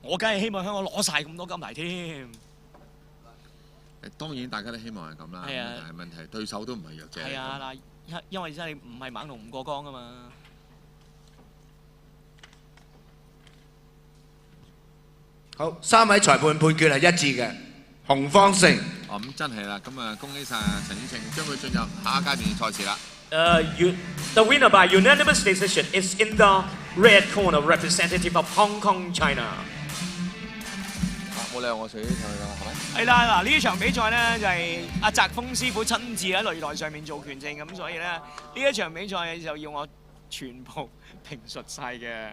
我梗係希望香港攞晒咁多金牌添。當然大家都希望係咁啦，係啊但係問題對手都唔係弱者。係啊，嗱，因為真係唔係猛龍唔過江啊嘛。好，3位裁判判決係一致嘅，紅方勝。咁真係啦，咁啊恭喜晒陳宇晴，將會進入下一階段嘅賽事啦。The winner by unanimous decision is in the red corner, representative of Hong Kong, China. 冇理由我水上去㗎，係咪？係啦，嗱呢場比賽咧就係阿澤峰師傅親自喺擂台上面做權證，咁所以咧呢一場比賽就要我全部評述晒嘅。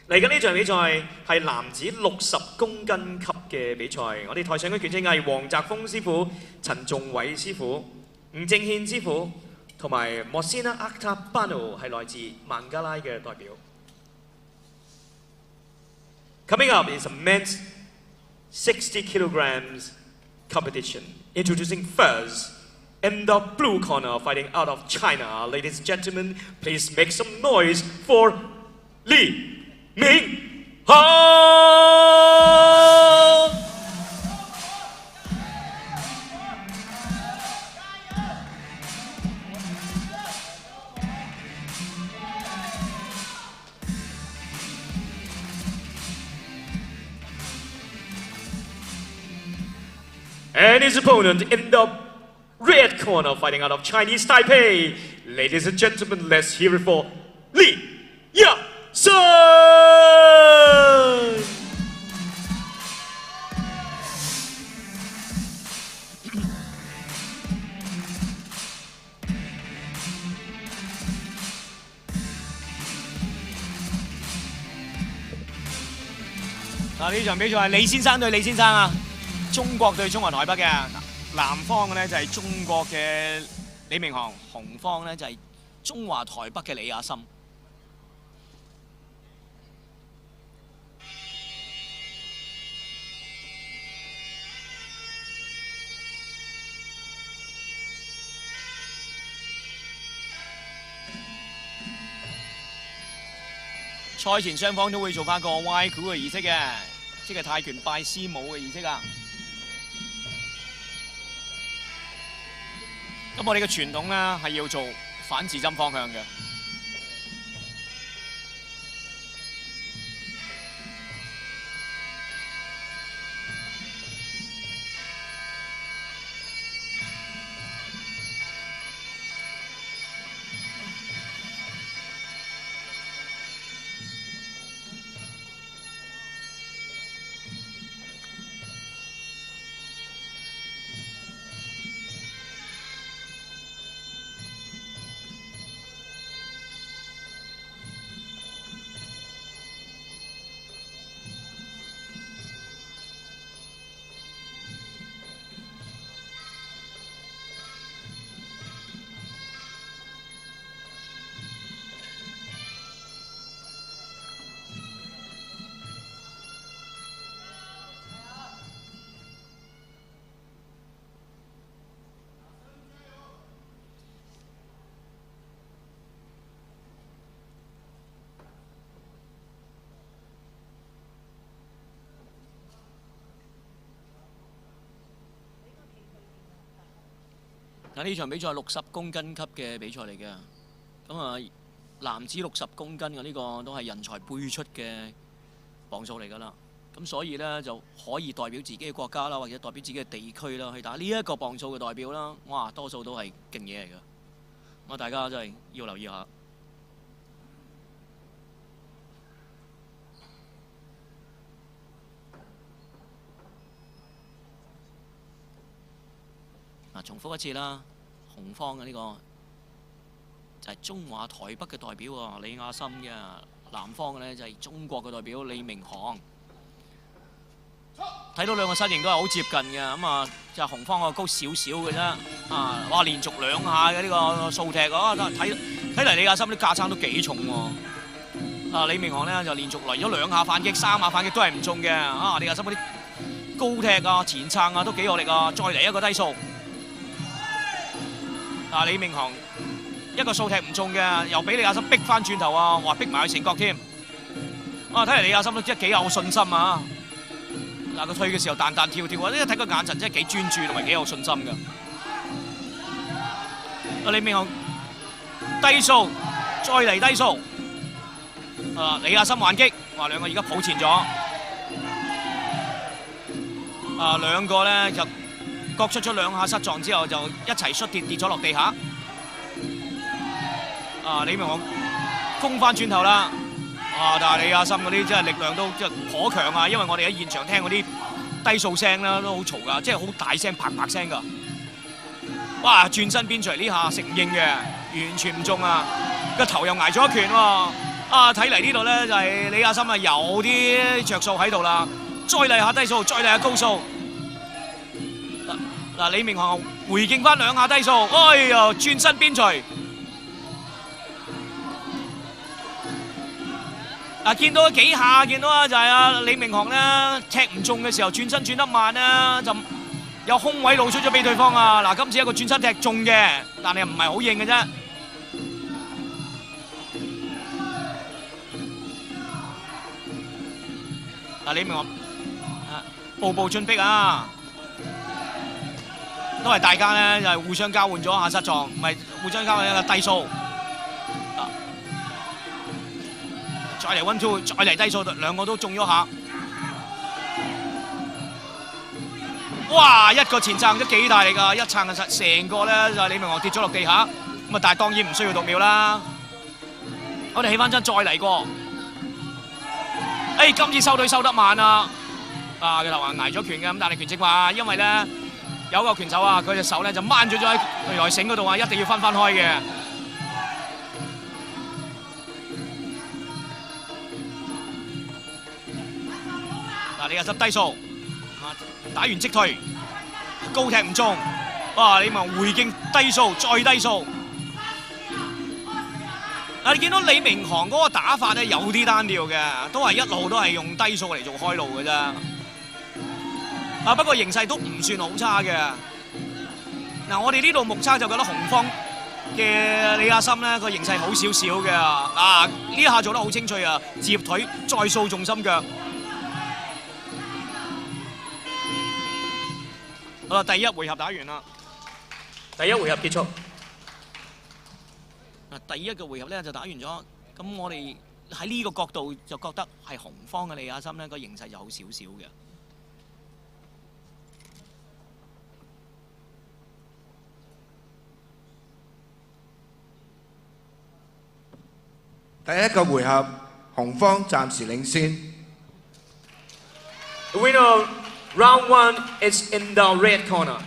嚟緊呢場比賽係男子60公斤級嘅比賽，我哋台上嘅權證係黃澤峰師傅、陳仲偉師傅、吳正憲師傅同埋莫斯納阿塔巴努係來自孟加拉嘅代表。Coming up is a men's 60 kilograms competition. Introducing first, in the blue corner, fighting out of China. Ladies and gentlemen, please make some noise for Li Minghong.And his opponent in the red corner, fighting out of Chinese Taipei. Ladies and gentlemen, let's hear it for Li Yashen. 嗱呢場比賽係李先生對李先生啊，中國對中華台北嘅，南方嘅咧就係中國嘅李明航，紅方咧就係中華台北嘅李亞森。賽前雙方都會做翻個歪鼓嘅儀式嘅，即係泰拳拜師母嘅儀式啊！咁我哋嘅傳統咧係要做反指針方向嘅。嗱呢場比賽係60公斤級嘅比賽嚟嘅，咁啊男子60公斤嘅呢個都係人才輩出嘅磅數嚟㗎啦，咁所以咧就可以代表自己嘅國家啦，或者代表自己嘅地區啦，去打呢一個磅數嘅代表啦，哇多數都係勁嘢嚟㗎，咁啊大家真係要留意下。嗱，重複一次啦，紅方嘅呢個就係中華台北嘅代表喎，李亞森嘅；南方嘅呢就係中國嘅代表李明航。睇到兩個身形都係好接近嘅，咁啊就係紅方個高少少嘅啫，啊哇連續2下嘅呢個掃踢啊，睇嚟李亞森啲架撐都幾重喎。啊李明航呢就連續嚟咗2下反擊、3下反擊都係唔中嘅，啊李亞森嗰啲高踢啊、前撐啊都幾有力啊，再嚟一個低掃。啊！李明航一個掃踢唔中嘅，又俾李亞森逼翻轉頭啊！哇，逼埋佢成角添。睇嚟李亞森都真係幾有信心啊！嗱，佢退嘅時候彈彈跳跳啊！呢睇個眼神真係幾專注同埋幾有信心㗎。李明雄低掃，再嚟低掃。李亞森還擊，兩個而家抱前咗。兩個咧就各出咗2下失撞之後，就一齊摔跌咗落地下。李明雄攻翻轉頭啦。但係李亞森嗰啲真係力量都即係頗強啊！因為我哋喺現場聽嗰啲低掃聲啦，都好嘈㗎，即係好大聲啪啪聲㗎。哇！轉身邊錘呢下承認嘅，完全唔中啊！個頭又捱咗一拳喎。睇嚟呢度咧就係李亞森啊，有啲着數喺度啦。再嚟下低掃，再嚟下高掃。嗱，李明航回敬翻2下低掃，哎呀，轉身邊錘。見到幾下，見到就係李明航咧踢唔中嘅時候，轉身轉得慢啦，就有空位露出咗俾對方啊！嗱，今次一個轉身踢中嘅，但係唔係好硬嘅啫。李明航步步進逼啊！都係大家咧就係互相交換咗下失撞，唔係互相交換一個低掃。再嚟 1 2， 再嚟低掃，兩個都中咗下。哇！一個前撐都幾大力㗎，一撐就成個咧就係李明航跌咗落地下。咁但係當然唔需要讀秒啦。我哋起翻身再嚟過。今次收隊收得慢啊！佢頭捱咗拳嘅，咁但係拳正話，因為咧有個拳手啊，佢隻手咧就掹咗喺內繩嗰度啊，一定要分開嘅。李亞森低掃，打完即退，高踢唔中，你咪回敬低掃，再低掃。你見到李明航嗰個打法咧有啲單調嘅，都係一路都係用低掃嚟做開路嘅啫。不過形勢都唔算好差嘅。我哋呢度目測就覺得紅方嘅李亞森咧個形勢好少少嘅。呢下做得好清脆啊，接腿再掃重心腳。好啦，第一回合打完啦。第1回合結束。第一個回合咧就打完咗，咁我哋喺呢個角度就覺得係紅方嘅李亞森咧個形勢就好少少嘅。第一個回合，紅方暫時領先。The winner round 1 is in the red corner。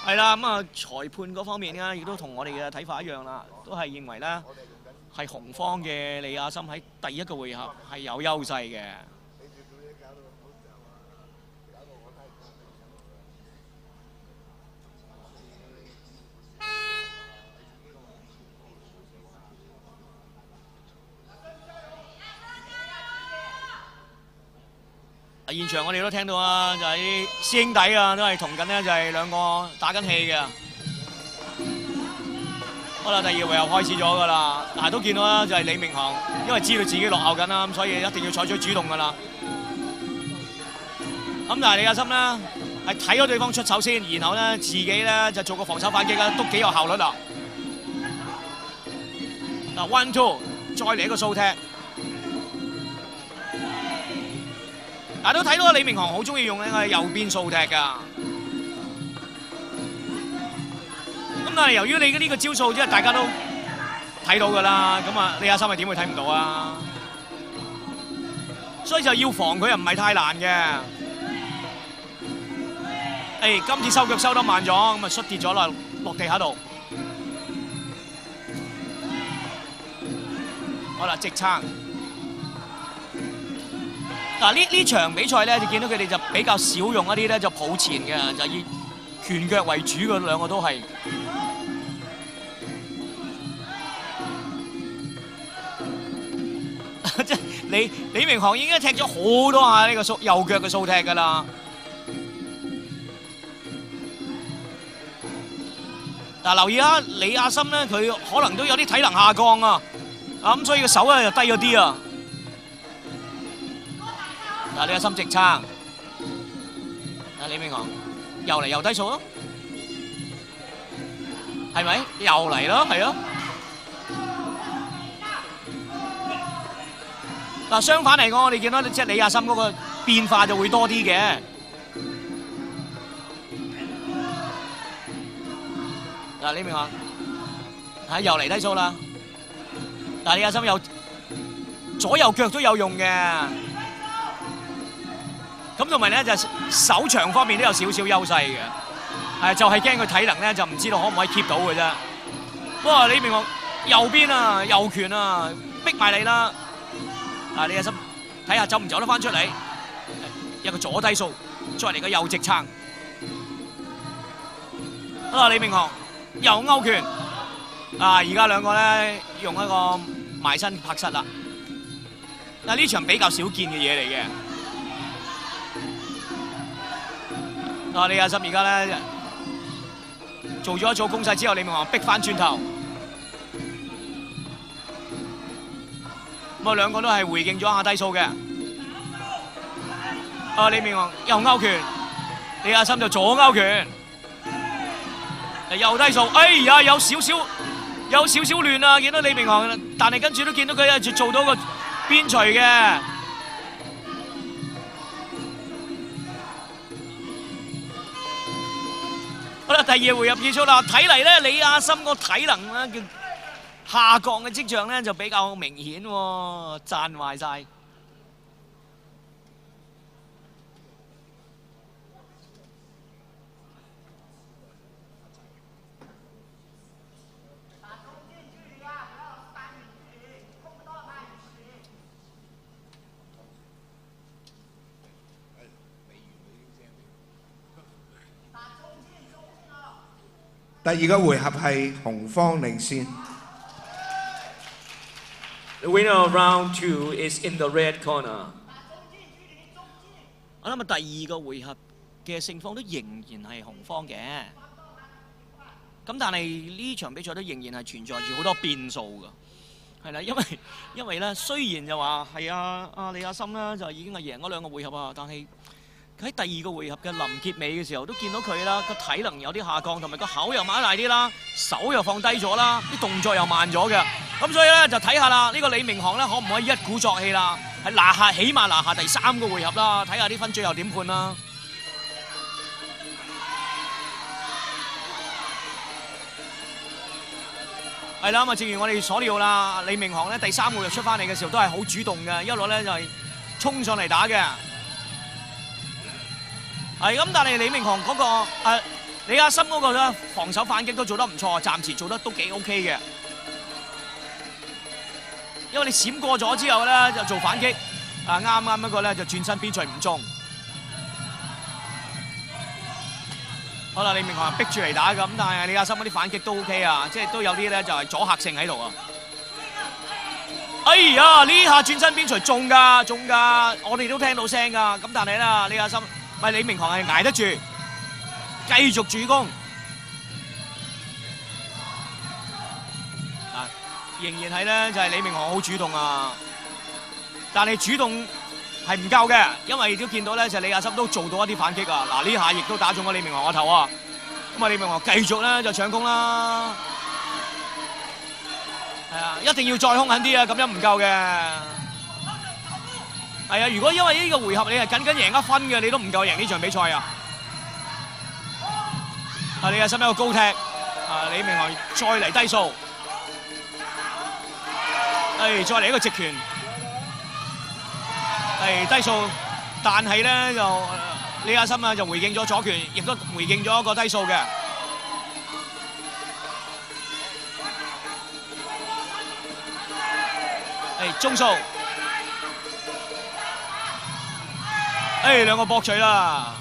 係啦，裁判嗰方面咧，亦都同我哋嘅睇法一樣啦，都係認為咧係紅方嘅李亞森喺第一個回合係有優勢嘅。現場我哋都聽到啊，就係啲師兄弟啊，都係同緊呢，就係兩個打緊氣嘅。好啦，第2回合開始咗㗎啦，但係都見到啦，就係李明航，因為知道自己落後緊啦，咁所以一定要採取主動㗎啦。咁但係李亞森呢，係睇咗對方出手先，然後呢自己呢就做個防守反擊啦，都幾有效率啊。1 2， 再嚟一個掃踢。都睇到李明航好中意用呢個右邊掃踢㗎。咁但係由於你嘅呢個招數，即係大家都睇到㗎啦，咁李亞森係點會睇唔到啊？所以就要防佢又唔係太難嘅。今次收腳收得慢咗，咁摔跌咗啦，落地下度。好啦，直撐。呢場比賽咧，就見到佢哋就比較少用一啲咧就抱前嘅，就以拳腳為主嘅兩個都係。即係李明航已經踢咗好多下呢個右腳嘅掃踢㗎啦。留意下李亞森咧，佢可能都有啲體能下降啊，咁所以個手咧就低咗啲啊。嗱，李亞森直撐，李明航又嚟又低數咯，係咪？又嚟咯，係咯。嗱，相反嚟講，我哋見到即係李亞森嗰個變化就會多啲嘅。嗱，李明航係又嚟低數啦。嗱，李亞森有左右腳都有用嘅。咁同埋咧就手長方面都有少少優勢嘅，係就係驚佢體能咧就唔知道可唔可以 keep 到嘅啫。哇！李明航右邊啊，右拳啊，逼埋你啦！啊，李亞森睇下走唔走得翻出嚟，一個左低數，再嚟個右直撐。啊，李明航右勾拳，啊！而家兩個咧用一個埋身拍膝啦。嗱，呢場比較少見嘅嘢嚟嘅。啊！李亞森而家咧做咗一組攻勢之後，李明航逼翻轉頭，咁啊兩個都係回敬咗一下低數嘅。啊！李明航右勾拳，李亞森就左勾拳，又低數。哎呀，有少少亂啊！見到李明航，但係跟住都見到佢啊，做到個邊錘嘅。好啦，第二回合結束啦。睇嚟咧，李亞森個體能咧叫下降嘅跡象咧就比較明顯喎，賺壞晒。第二個回合係紅方領先。The winner of round 2 is in the red corner. 我諗啊，第二個回合嘅勝方都仍然係紅方嘅，咁但係呢場比賽都仍然係存在住好多變數㗎，係啦，因為咧雖然就話係李亞森啦，就已經係贏咗2個回合啊，但係佢喺第二個回合嘅臨結尾嘅時候，都見到佢啦，個體能有啲下降，同埋個口又擘大啲啦，手又放低咗啦，啲動作又慢咗嘅。咁所以咧就睇下啦，呢個李明航咧可唔可以一鼓作氣啦，係起碼拿下第3個回合啦，睇下啲分最後點判啦。係啦，咁啊，正如我哋所料啦，李明航咧第3個回合出翻嚟嘅時候都係好主動嘅，一路咧就係衝上嚟打嘅。係咁，但係李明航嗰個李亞森嗰個咧防守反擊都做得唔錯，暫時做得都幾 OK 嘅。因為你閃過咗之後咧就做反擊，啱一個咧就轉身邊錘唔中。好啦，李明航逼住嚟打咁，但係李亞森嗰啲反擊都 OK 啊，即係都有啲咧就係阻嚇性喺度啊。哎呀，呢下轉身邊錘中㗎，我哋都聽到聲㗎。咁但係咧，李亞森李明航係捱得住，繼續主攻。仍然係咧，就係李明航好主動啊！但係主動係唔夠嘅，因為都見到咧，就李亞森都做到一啲反擊啊！嗱，呢下亦都打中咗李明航個頭啊！咁啊，李明航繼續咧就搶攻啦，係啊，一定要再兇狠啲啊！咁樣唔夠嘅，係啊！如果因為呢個回合你係僅贏1分嘅，你都唔夠贏呢場比賽啊！李亞森一個高踢，李明航再嚟低數。再嚟一個直拳，低數，但係咧就李亞森啊就回敬咗左拳，亦都回敬咗一個低數嘅。中數，兩個搏取啦。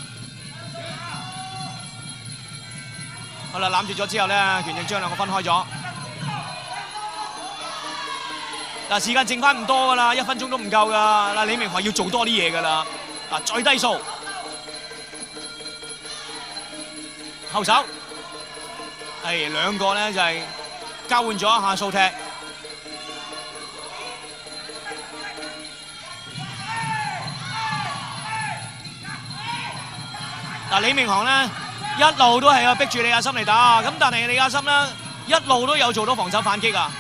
好啦，攬住咗之後咧，拳證將兩個分開咗。嗱，時間剩翻唔多噶啦，1分鐘都唔夠噶。嗱，李明航要做多啲嘢噶啦。嗱，再低數，後手，兩個咧就係交換咗一下掃踢。嗱，李明航咧一路都係逼住李亞森嚟打，咁但係李亞森咧一路都有做到防守反擊啊。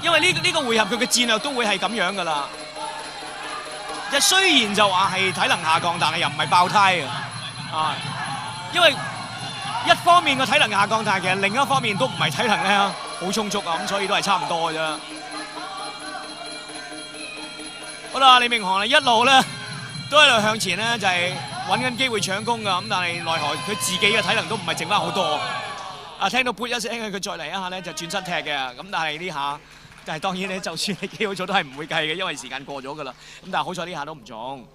因為呢個回合佢嘅戰略都會係咁樣噶啦。即雖然就話係體能下降，但係又唔係爆胎啊。因為一方面個體能下降，但係其實另一方面都唔係體能咧好充足啊，咁所以都係差唔多嘅啫。好啦，李明航一路咧都喺度向前咧，就係揾緊機會搶攻㗎，咁但係奈何佢自己嘅體能都唔係剩翻好多。啊，聽到噗一聲佢再嚟一下咧就轉身踢嘅，咁但係呢下。但係當然咧，就算你幾好做都係唔會計嘅，因為時間過咗㗎啦。咁但係好彩呢下都唔中。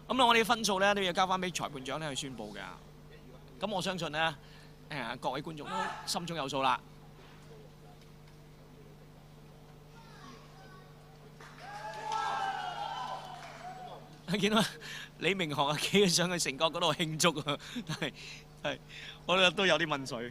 咁我哋嘅分數咧都要交翻俾裁判長咧去宣佈㗎。咁我相信咧，各位觀眾都心中有數啦。見到李明航企上去城角嗰度慶祝啊，但係我覺得都有啲問水。